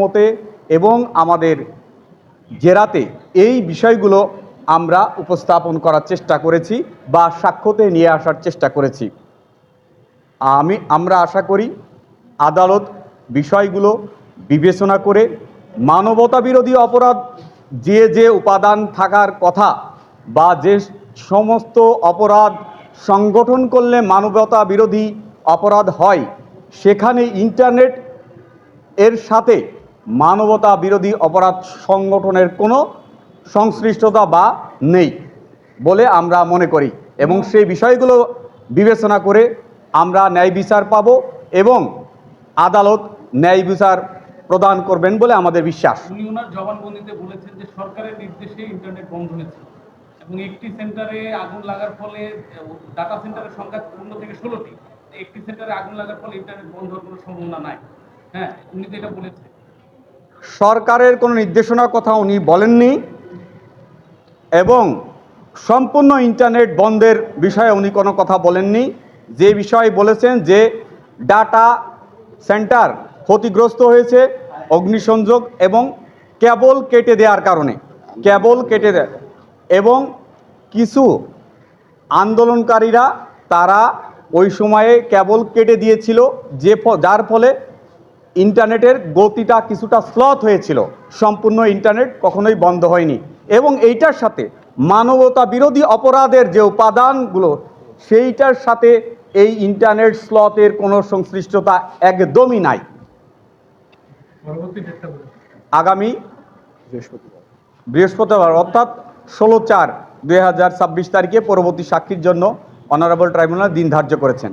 মতে এবং আমাদের জেরাতে এই বিষয়গুলো আমরা উপস্থাপন করার চেষ্টা করেছি বা সাক্ষ্যতে নিয়ে আসার চেষ্টা করেছি। আমরা আশা করি আদালত বিষয়গুলো বিবেচনা করে মানবতা বিরোধী অপরাধ যে যে উপাদান থাকার কথা বা যে সমস্ত অপরাধ সংগঠন করলে মানবতা বিরোধী অপরাধ হয়, সেখানে ইন্টারনেট এর সাথে মানবতা বিরোধী অপরাধ সংগঠনের কোনো সংশ্লিষ্টতা বা নেই বলে আমরা মনে করি এবং সেই বিষয়গুলো বিবেচনা করে আমরা ন্যায় বিচার পাব এবং আদালত ন্যায় বিচার প্রদান করবেন বলে আমাদের বিশ্বাস। উনি ওনার জবানবন্দিতে বলেছেন যে সরকারের নির্দেশে ইন্টারনেট বন্ধ হয়েছে এবং একটি সেন্টারে আগুন লাগার ফলে ডাটা সেন্টারের সংখ্যা 15 থেকে 16টি, একটি সেন্টারে আগুন লাগার ফলে ইন্টারনেট বন্ধ হওয়ার কোনো সম্ভাবনা নাই। হ্যাঁ, উনি তো এটা বলেছেন। সরকারের কোনো নির্দেশনার কথা উনি বলেননি এবং সম্পূর্ণ ইন্টারনেট বন্ধের বিষয়ে উনি কোনো কথা বলেননি। যে বিষয়ে বলেছেন যে ডাটা সেন্টার ক্ষতিগ্রস্ত হয়েছে অগ্নিসংযোগ এবং কেবল কেটে দেওয়ার কারণে, কেবল কেটে দেয় এবং কিছু আন্দোলনকারীরা তারা ওই সময়ে কেবল কেটে দিয়েছিল যার ফলে ইন্টারনেটের গতিটা কিছুটা স্লথ হয়েছিল। সম্পূর্ণ ইন্টারনেট কখনোই বন্ধ হয়নি এবং এইটার সাথে মানবতা বিরোধী অপরাধের যে উপাদানগুলো সেইটার সাথে এই ইন্টারনেট স্লথের কোনো সংশ্লিষ্টতা একদমই নাই। আগামী বৃহস্পতিবার অর্থাৎ 16/4/2026 তারিখে পরবর্তী সাক্ষীর জন্য অনারেবল ট্রাইব্যুনাল দিন ধার্য করেছেন।